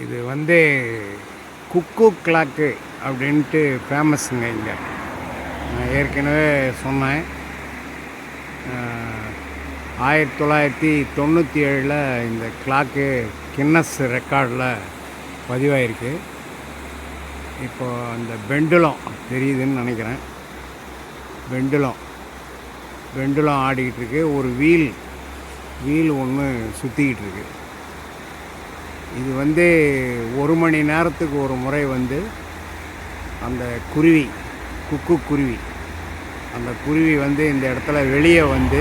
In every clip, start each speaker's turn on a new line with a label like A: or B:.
A: இது வந்து குக்கு கிளாக்கு அப்படின்ட்டு ஃபேமஸுங்க இங்கே. நான் ஏற்கனவே சொன்னேன். 1997 இந்த கிளாக்கு கின்னஸ் ரெக்கார்டில் பதிவாயிருக்கு. இப்போ அந்த பெண்டுலம் தெரியுதுன்னு நினைக்கிறேன். பெண்டுலம் ஆடிக்கிட்டு இருக்கு. ஒரு வீல் ஒன்று சுற்றிக்கிட்டு இருக்கு. இது வந்து 1 மணி நேரத்துக்கு ஒரு முறை வந்து அந்த குக்கு குருவி அந்த குருவி வந்து இந்த இடத்துல வெளியே வந்து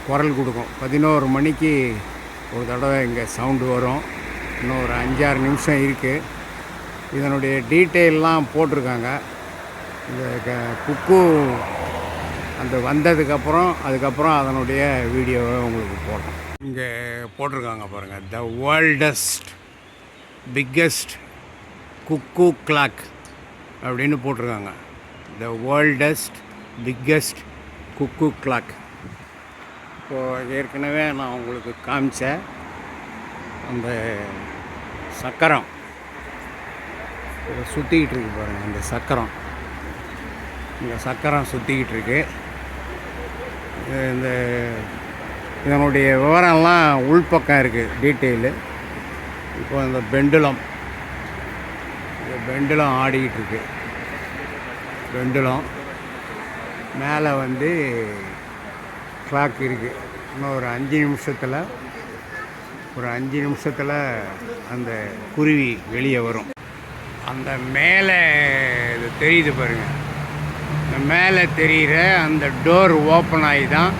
A: குரல் கொடுக்கும். 11 மணிக்கு ஒரு தடவை இங்கே சவுண்டு வரும். இன்னும் ஒரு 5-6 நிமிஷம் இருக்குது. இதனுடைய டீட்டெயிலெலாம் போட்டிருக்காங்க. இந்த குக்கு அந்த அதுக்கப்புறம் அதனுடைய வீடியோவை உங்களுக்கு போடுறோம். இங்கே போட்டிருக்காங்க பாருங்கள், த வேர்ல்டஸ்ட் பிக்கஸ்ட் குக்கு கிளாக் அப்படின்னு போட்டிருக்காங்க. த வேர்ல்டஸ்ட் பிக்கஸ்ட் குக்கு கிளாக். இப்போது ஏற்கனவே நான் உங்களுக்கு காமிச்சேன் அந்த சக்கரம் இதை சுற்றிக்கிட்டு இருக்கு பாருங்கள். இந்த சக்கரம் சுற்றிக்கிட்டு இருக்கு. இதனுடைய விவரம்லாம் உள்பக்கம் இருக்குது, டீட்டெயிலு. இப்போ இந்த பெண்டுலம் ஆடிக்கிட்டு இருக்கு. மேலே வந்து கிளாக் இருக்குது. இன்னும் ஒரு 5 நிமிஷத்தில் அந்த குருவி வெளியே வரும். அந்த மேலே இது தெரியுது பாருங்கள். இந்த மேலே தெரிகிற அந்த டோர் ஓப்பன் ஆகி தான்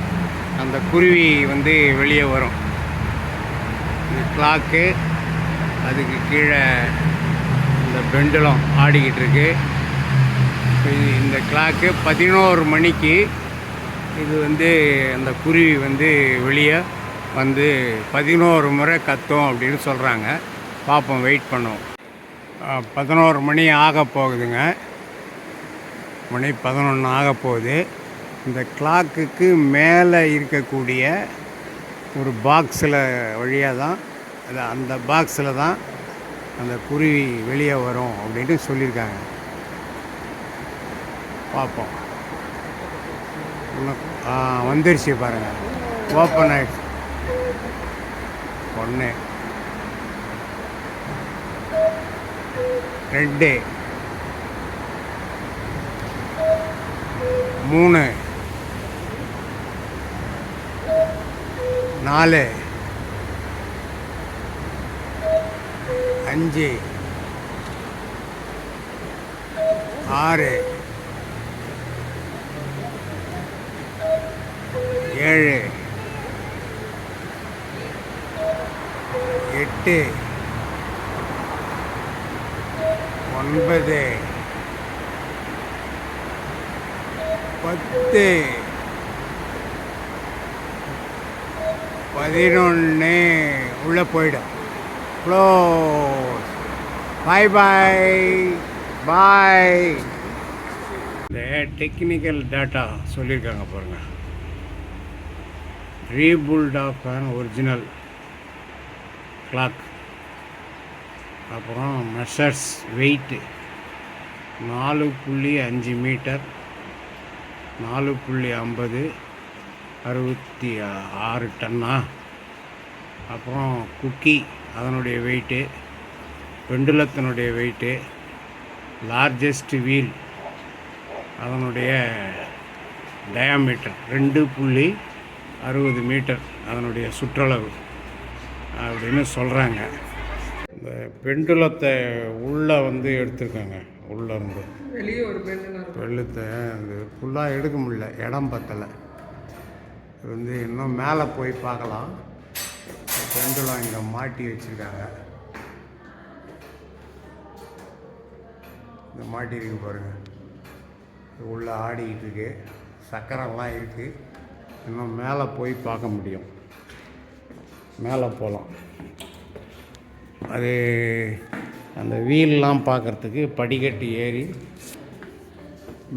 A: அந்த குருவி வந்து வெளியே வரும். இந்த கிளாக்கு, அதுக்கு கீழே இந்த பெண்டுலம் ஆடிக்கிட்டு இருக்கு. இந்த கிளாக்கு 11 மணிக்கு இது வந்து அந்த குருவி வந்து வெளியே வந்து 11 முறை கத்தும் அப்படின்னு சொல்கிறாங்க. பார்ப்போம், வெயிட் பண்ணுவோம். 11 மணி ஆக போகுதுங்க. மணி 11 ஆக போகுது. இந்த கிளாக்குக்கு மேலே இருக்கக்கூடிய ஒரு பாக்ஸில் வழியாக தான் அந்த பாக்ஸில் தான் அந்த குருவி வெளியே வரும் அப்படின்னு சொல்லியிருக்காங்க. பார்ப்போம். வந்துருச்சு பாருங்கள், ஓப்பன் ஆகிடுச்சு. 1 2 3 4 5 6 7 8 9 10 11 உள்ளே போயிடும். க்ளோஸ். பாய். இந்த டெக்னிக்கல் டேட்டா சொல்லியிருக்காங்க பாருங்கள். ரீபுல்ட் ஆஃப் அன் ஒரிஜினல் கிளாக். அப்புறம் மெஷர்ஸ் வெயிட்டு 4.5 மீட்டர், 4.50, 66 டன்னா. அப்புறம் குக்கி அதனுடைய வெயிட்டு, பெண்டுலத்தினுடைய வெயிட்டு, லார்ஜஸ்ட் வீல் அதனுடைய டயாமீட்டர் 2.60 மீட்டர் அதனுடைய சுற்றளவு அப்படின்னு சொல்கிறாங்க. இந்த பெண்டுலத்தை உள்ளே வந்து எடுத்துருக்காங்க. உள்ளே இருந்து
B: வெளியே ஒரு
A: வெள்ளத்தை அது ஃபுல்லாக எடுக்க முடியல, இடம் பத்தலை. இது வந்து இன்னும் மேலே போய் பார்க்கலாம். பெண்டுலம் இங்கே மாட்டி வச்சுருக்காங்க. இந்த மாட்டி இருக்கு பாருங்கள். உள்ளே ஆடிக்கிட்டு இருக்கு. சக்கரம்லாம் இருக்குது. இன்னும் மேலே போய் பார்க்க முடியும். மேலே போகலாம். அது அந்த வீல்லாம் பார்க்குறதுக்கு படிக்கட்டு ஏறி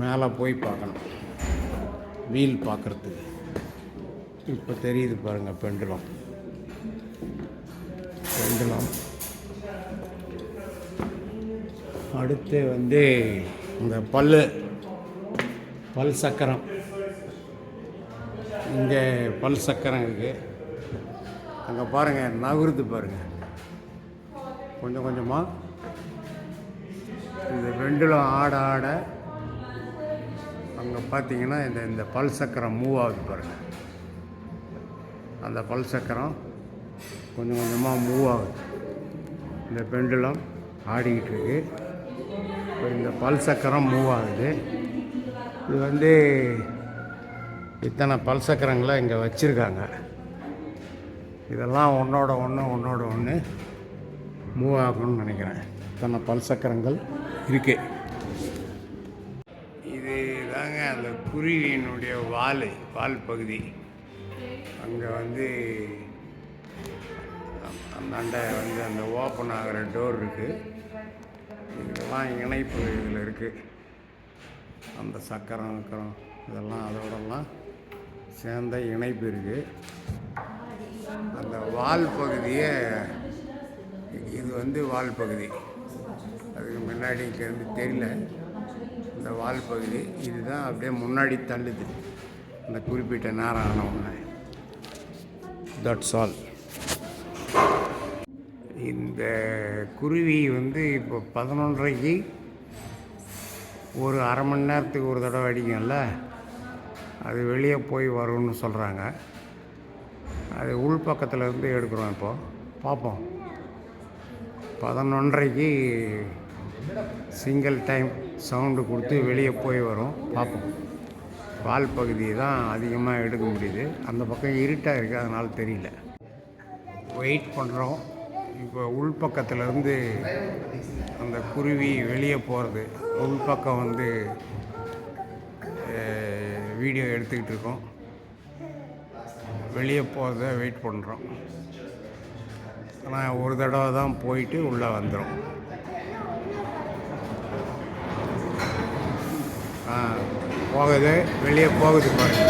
A: மேலே போய் பார்க்கணும். வீல் பார்க்குறதுக்கு இப்போ தெரியுது பாருங்கள் பெண்டுலம். பெண்டுலம். அடுத்து வந்து இந்த பல் சக்கரம். இங்கே பல் சக்கரம் இருக்குது. அங்கே பாருங்கள், நகருது பாருங்கள் கொஞ்சம் கொஞ்சமாக. இந்த பெண்டுலம் ஆட அங்கே பார்த்தீங்கன்னா இந்த பல் சக்கரம் மூவ் ஆகுது பாருங்கள். அந்த பல் சக்கரம் கொஞ்சம் கொஞ்சமாக மூவ் ஆகுது. இந்த பெண்டுலம் ஆடிக்கிட்டு இருக்கு. இப்போ இந்த பல் சக்கரம் மூவ் ஆகுது. இது வந்து இத்தனை பல் சக்கரங்களை இங்கே வச்சுருக்காங்க. இதெல்லாம் ஒன்றோட ஒன்று மூவ் ஆகணும்னு நினைக்கிறேன். இத்தனை பல் சக்கரங்கள் இருக்குது. இது தாங்க அந்த குருவியினுடைய வால் பகுதி. அங்கே வந்து அந்தாண்ட வந்து அந்த ஓப்பன் ஆகிற டோர் இருக்குது. இதெல்லாம் இணைப்பு இதில் இருக்குது. அந்த சக்கரம் இதெல்லாம் அதோடலாம் சேர்ந்த இணைப்பு இருக்குது. அந்த வால் பகுதியை இது வந்து வால் பகுதி. அதுக்கு முன்னாடி இங்கேருந்து தெரியல. இந்த வால் பகுதி இதுதான் அப்படியே முன்னாடி தள்ளுது அந்த குறிப்பிட்ட நேரம் ஆனவுடனே. That's all. இந்த குருவி வந்து இப்போ 11:30க்கு ஒரு அரை மணி நேரத்துக்கு ஒரு தடவை அடிக்கும்ல, அது வெளியே போய் வரும்னு சொல்கிறாங்க. அது உள் பக்கத்தில் இருந்து எடுக்கிறோம். இப்போது பார்ப்போம். 11:30க்கு சிங்கிள் டைம் சவுண்டு கொடுத்து வெளியே போய் வரும். பார்ப்போம். வால் பகுதி தான் அதிகமாக எடுக்க முடியுது. அந்த பக்கம் இருட்டாக இருக்குது, அதனால் தெரியல. வெயிட் பண்ணுறோம். இப்போ உள்பக்கத்துலேருந்து அந்த குருவி வெளியே போகிறது, உள்பக்கம் வந்து வீடியோ எடுத்துக்கிட்டு இருக்கோம். வெளியே போகிறத வெயிட் பண்ணுறோம். ஆனால் ஒரு தடவை தான் போயிட்டு உள்ளே வந்துடும். போகுது, வெளியே போகுது பாருங்க.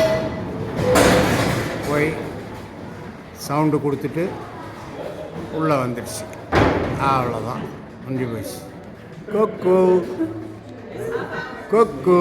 A: போய் சவுண்டு கொடுத்துட்டு உள்ளே வந்துடுச்சு. அவ்வளோதான், முடிஞ்சு போயிடுச்சு. கொக்கு கொக்கு.